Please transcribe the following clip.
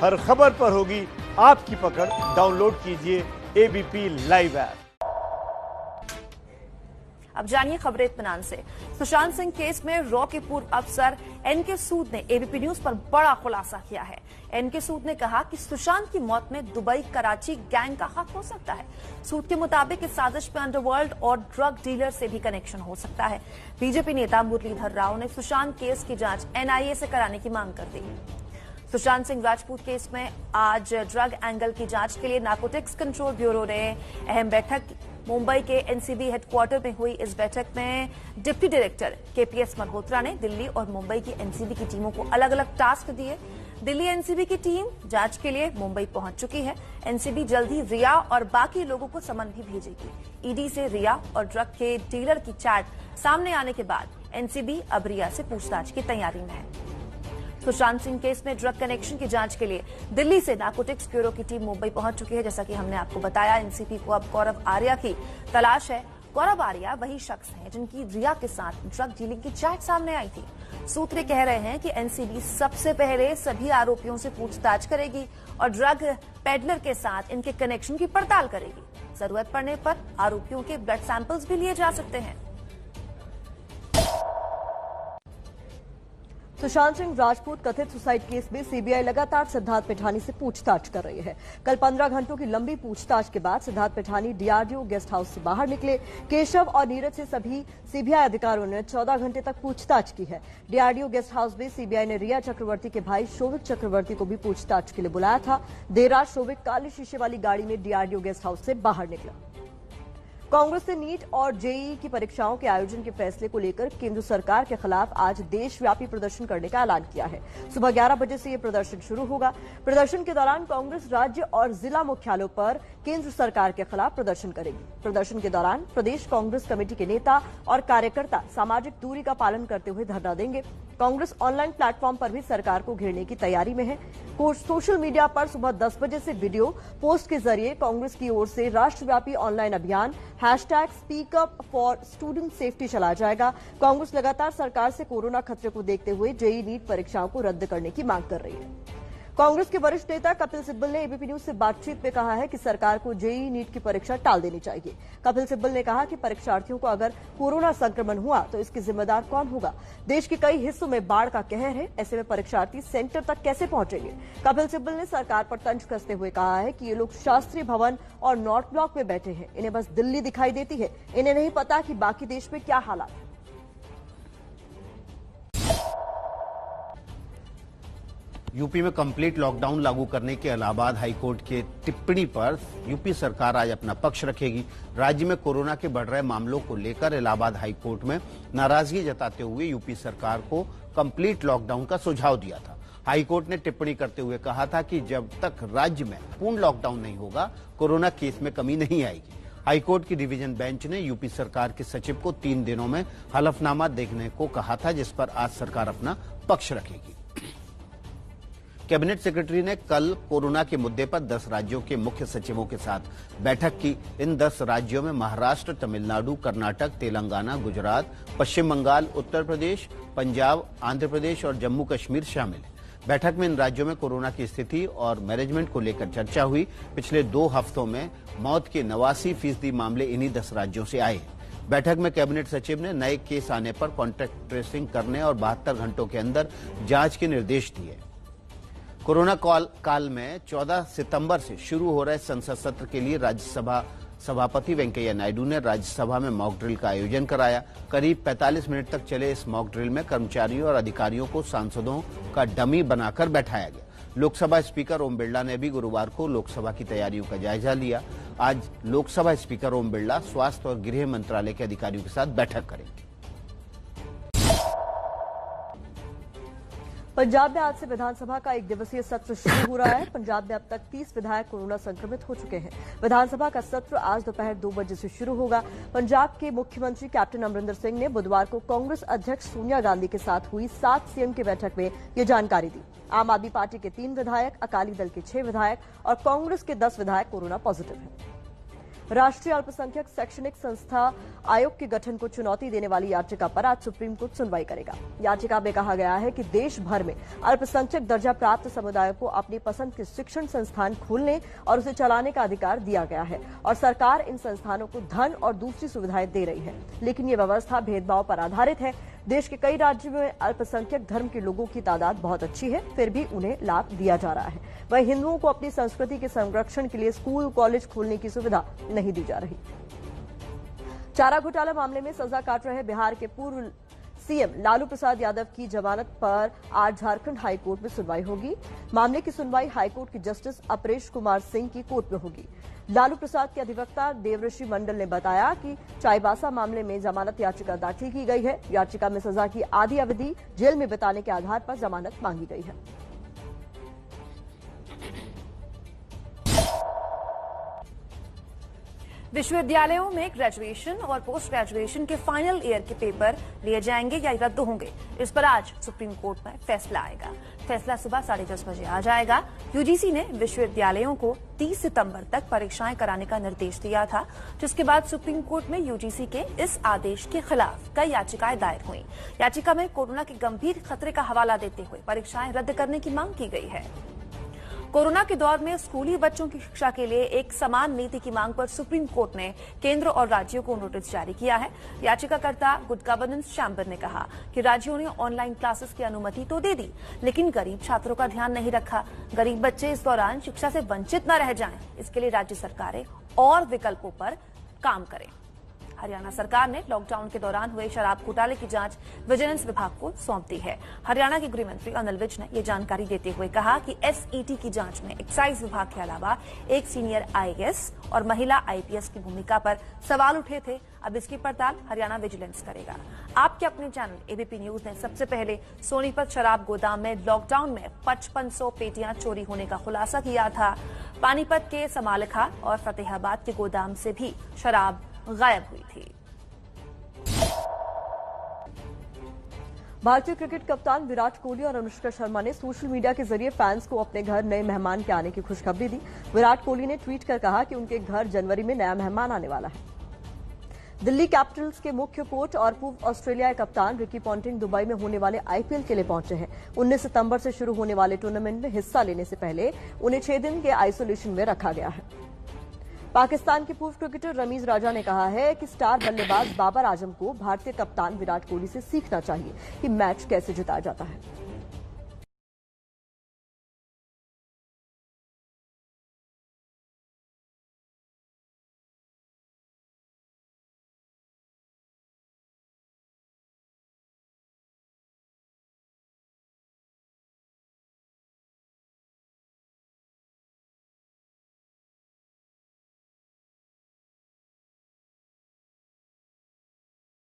हर खबर पर होगी आपकी पकड़। डाउनलोड कीजिए एबीपी लाइव ऐप। अब जानिए खबरें इत्मीनान से। सुशांत सिंह केस में रॉ के पूर्व अफसर एनके सूद ने एबीपी न्यूज पर बड़ा खुलासा किया है। एनके सूद ने कहा कि सुशांत की मौत में दुबई कराची गैंग का हाथ हो सकता है। सूद के मुताबिक इस साजिश में अंडरवर्ल्ड और ड्रग डीलर से भी कनेक्शन हो सकता है। बीजेपी नेता मुरलीधर राव ने सुशांत केस की जांच एनआईए से कराने की मांग कर दी। सुशांत सिंह राजपूत केस में आज ड्रग एंगल की जांच के लिए नार्कोटिक्स कंट्रोल ब्यूरो ने अहम बैठक की। मुंबई के एनसीबी हेडक्वार्टर में हुई इस बैठक में डिप्टी डायरेक्टर केपीएस मल्होत्रा ने दिल्ली और मुंबई की एनसीबी की टीमों को अलग अलग टास्क दिए। दिल्ली एनसीबी की टीम जांच के लिए मुंबई पहुंच चुकी है। एनसीबी जल्द ही रिया और बाकी लोगों को समन भी भेजेगी। ईडी से रिया और ड्रग के डीलर की चैट सामने आने के बाद एनसीबी अब रिया से पूछताछ की तैयारी में है। सुशांत सिंह केस में ड्रग कनेक्शन की जांच के लिए दिल्ली से नार्कोटिक्स ब्यूरो की टीम मुंबई पहुंच चुकी है। जैसा कि हमने आपको बताया, एनसीबी को अब गौरव आर्या की तलाश है। गौरव आर्या वही शख्स हैं जिनकी रिया के साथ ड्रग डीलिंग की चैट सामने आई थी। सूत्र कह रहे हैं कि एनसीबी सबसे पहले सभी आरोपियों से पूछताछ करेगी और ड्रग पेडलर के साथ इनके कनेक्शन की पड़ताल करेगी। जरूरत पड़ने पर आरोपियों के ब्लड सैंपल्स भी लिए जा सकते हैं। सुशांत सिंह राजपूत कथित सुसाइड केस में सीबीआई लगातार सिद्धार्थ पिठानी से पूछताछ कर रही है। कल 15 घंटों की लंबी पूछताछ के बाद Siddharth Pithani DRDO guest house से बाहर निकले। केशव और नीरज से सभी सीबीआई अधिकारियों ने 14 घंटे तक पूछताछ की है। डीआरडीओ गेस्ट हाउस में सीबीआई ने रिया चक्रवर्ती के भाई शोभिक चक्रवर्ती को भी पूछताछ के लिए बुलाया था। देर रात शोभिक काले शीशे वाली गाड़ी में डीआरडीओ गेस्ट हाउस से बाहर निकला। कांग्रेस ने नीट और जेईई की परीक्षाओं के आयोजन के फैसले को लेकर केंद्र सरकार के खिलाफ आज देशव्यापी प्रदर्शन करने का ऐलान किया है। सुबह 11 बजे से यह प्रदर्शन शुरू होगा। प्रदर्शन के दौरान कांग्रेस राज्य और जिला मुख्यालयों पर केंद्र सरकार के खिलाफ प्रदर्शन करेगी। प्रदर्शन के दौरान प्रदेश कांग्रेस कमेटी के नेता और कार्यकर्ता सामाजिक दूरी का पालन करते हुए धरना देंगे। कांग्रेस ऑनलाइन प्लेटफॉर्म पर भी सरकार को घेरने की तैयारी में है। सोशल मीडिया पर सुबह 10 बजे से वीडियो पोस्ट के जरिए कांग्रेस की ओर से राष्ट्रव्यापी ऑनलाइन अभियान #स्पीकअप फॉर स्टूडेंट सेफ्टी चलाया जाएगा। कांग्रेस लगातार सरकार से कोरोना खतरे को देखते हुए जेईई नीट परीक्षाओं को रद्द करने की मांग कर रही है। कांग्रेस के वरिष्ठ नेता कपिल सिब्बल ने एबीपी न्यूज से बातचीत में कहा है कि सरकार को जेईई नीट की परीक्षा टाल देनी चाहिए। कपिल सिब्बल ने कहा कि परीक्षार्थियों को अगर कोरोना संक्रमण हुआ तो इसके जिम्मेदार कौन होगा। देश के कई हिस्सों में बाढ़ का कहर है, ऐसे में परीक्षार्थी सेंटर तक कैसे पहुंचेंगे। कपिल सिब्बल ने सरकार पर तंज कसते हुए कहा है कि ये लोग शास्त्री भवन और नॉर्थ ब्लॉक में बैठे हैं, इन्हें बस दिल्ली दिखाई देती है, इन्हें नहीं पता कि बाकी देश में क्या हालात है। यूपी में कंप्लीट लॉकडाउन लागू करने के इलाहाबाद हाईकोर्ट के टिप्पणी पर यूपी सरकार आज अपना पक्ष रखेगी। राज्य में कोरोना के बढ़ रहे मामलों को लेकर इलाहाबाद हाईकोर्ट में नाराजगी जताते हुए यूपी सरकार को कंप्लीट लॉकडाउन का सुझाव दिया था। हाईकोर्ट ने टिप्पणी करते हुए कहा था कि जब तक राज्य में पूर्ण लॉकडाउन नहीं होगा, कोरोना केस में कमी नहीं आएगी। हाईकोर्ट की डिवीजन बेंच ने यूपी सरकार के सचिव को 3 दिनों में हलफनामा देखने को कहा था, जिस पर आज सरकार अपना पक्ष रखेगी। कैबिनेट सेक्रेटरी ने कल कोरोना के मुद्दे पर 10 राज्यों के मुख्य सचिवों के साथ बैठक की। इन 10 राज्यों में महाराष्ट्र, तमिलनाडु, कर्नाटक, तेलंगाना, गुजरात, पश्चिम बंगाल, उत्तर प्रदेश, पंजाब, आंध्र प्रदेश और जम्मू कश्मीर शामिल है। बैठक में इन राज्यों में कोरोना की स्थिति और मैनेजमेंट को लेकर चर्चा हुई। पिछले 2 हफ्तों में मौत के 89% मामले इन्हीं 10 राज्यों से आए हैं। बैठक में कैबिनेट सचिव ने नए केस आने पर कॉन्टैक्ट ट्रेसिंग करने और 72 घंटों के अंदर जांच के निर्देश दिए। कोरोना काल में 14 सितंबर से शुरू हो रहे संसद सत्र के लिए राज्यसभा सभापति वेंकैया नायडू ने राज्यसभा में मॉक ड्रिल का आयोजन कराया। करीब 45 मिनट तक चले इस मॉक ड्रिल में कर्मचारियों और अधिकारियों को सांसदों का डमी बनाकर बैठाया गया। लोकसभा स्पीकर ओम बिरला ने भी गुरुवार को लोकसभा की तैयारियों का जायजा लिया। आज लोकसभा स्पीकर ओम बिरला स्वास्थ्य और गृह मंत्रालय के अधिकारियों के साथ बैठक करेंगे। पंजाब में आज से विधानसभा का 1 दिवसीय सत्र शुरू हो रहा है। पंजाब में अब तक 30 विधायक कोरोना संक्रमित हो चुके हैं। विधानसभा का सत्र आज दोपहर 2 बजे से शुरू होगा। पंजाब के मुख्यमंत्री कैप्टन अमरिंदर सिंह ने बुधवार को कांग्रेस अध्यक्ष सोनिया गांधी के साथ हुई 7 सीएम की बैठक में ये जानकारी दी। आम आदमी पार्टी के 3 विधायक, अकाली दल के 6 विधायक और कांग्रेस के 10 विधायक कोरोना पॉजिटिव हैं। राष्ट्रीय अल्पसंख्यक शैक्षणिक संस्था आयोग के गठन को चुनौती देने वाली याचिका पर आज सुप्रीम कोर्ट सुनवाई करेगा। याचिका में कहा गया है कि देश भर में अल्पसंख्यक दर्जा प्राप्त समुदायों को अपनी पसंद के शिक्षण संस्थान खोलने और उसे चलाने का अधिकार दिया गया है और सरकार इन संस्थानों को धन और दूसरी सुविधाएं दे रही है, लेकिन ये व्यवस्था भेदभाव पर आधारित है। देश के कई राज्यों में अल्पसंख्यक धर्म के लोगों की तादाद बहुत अच्छी है, फिर भी उन्हें लाभ दिया जा रहा है। वहीं हिंदुओं को अपनी संस्कृति के संरक्षण के लिए स्कूल कॉलेज खोलने की सुविधा नहीं दी जा रही। चारा घोटाला मामले में सजा काट रहे बिहार के पूर्व सीएम लालू प्रसाद यादव की जमानत पर आज झारखंड हाईकोर्ट में सुनवाई होगी। मामले की सुनवाई हाईकोर्ट के जस्टिस अपरेश कुमार सिंह की कोर्ट में होगी। लालू प्रसाद के अधिवक्ता देवऋषि मंडल ने बताया कि चाईबासा मामले में जमानत याचिका दाखिल की गई है। याचिका में सजा की आधी अवधि जेल में बिताने के आधार पर जमानत मांगी गई है। विश्वविद्यालयों में ग्रेजुएशन और पोस्ट ग्रेजुएशन के फाइनल ईयर के पेपर लिए जाएंगे या रद्द होंगे, इस पर आज सुप्रीम कोर्ट में फैसला आएगा। फैसला सुबह 10:30 बजे आ जाएगा। यूजीसी ने विश्वविद्यालयों को 30 सितंबर तक परीक्षाएं कराने का निर्देश दिया था, जिसके बाद सुप्रीम कोर्ट में यूजीसी के इस आदेश के खिलाफ कई याचिकाएं दायर हुई। याचिका में कोरोना के गंभीर खतरे का हवाला देते हुए परीक्षाएं रद्द करने की मांग की गई है। कोरोना के दौर में स्कूली बच्चों की शिक्षा के लिए एक समान नीति की मांग पर सुप्रीम कोर्ट ने केंद्र और राज्यों को नोटिस जारी किया है। याचिकाकर्ता गुड गवर्नेंस चैंबर ने कहा कि राज्यों ने ऑनलाइन क्लासेस की अनुमति तो दे दी, लेकिन गरीब छात्रों का ध्यान नहीं रखा। गरीब बच्चे इस दौरान शिक्षा से वंचित न रह जाएं, इसके लिए राज्य सरकारें और विकल्पों पर काम करें। हरियाणा सरकार ने लॉकडाउन के दौरान हुए शराब घोटाले की जांच विजिलेंस विभाग को सौंप दी है। हरियाणा के गृह मंत्री अनिल विज ने ये जानकारी देते हुए कहा कि एसईटी की जांच में एक्साइज विभाग के अलावा एक सीनियर आईएएस और महिला आईपीएस की भूमिका पर सवाल उठे थे। अब इसकी पड़ताल हरियाणा विजिलेंस करेगा। आपके अपने चैनल एबीपी न्यूज ने सबसे पहले सोनीपत शराब गोदाम में लॉकडाउन में 5500 पेटियां चोरी होने का खुलासा किया था। पानीपत के समालिखा और फतेहाबाद के गोदाम से भी शराब गायब हुई थी। भारतीय क्रिकेट कप्तान विराट कोहली और अनुष्का शर्मा ने सोशल मीडिया के जरिए फैंस को अपने घर नए मेहमान के आने की खुशखबरी दी। विराट कोहली ने ट्वीट कर कहा कि उनके घर जनवरी में नया मेहमान आने वाला है। दिल्ली कैपिटल्स के मुख्य कोच और पूर्व ऑस्ट्रेलियाई कप्तान रिकी पॉन्टिंग दुबई में होने वाले आईपीएल के लिए पहुंचे हैं। 19 सितंबर से शुरू होने वाले टूर्नामेंट में हिस्सा लेने से पहले उन्हें 6 दिन के आइसोलेशन में रखा गया है। पाकिस्तान के पूर्व क्रिकेटर रमीज राजा ने कहा है कि स्टार बल्लेबाज बाबर आजम को भारतीय कप्तान विराट कोहली से सीखना चाहिए कि मैच कैसे जिताया जाता है।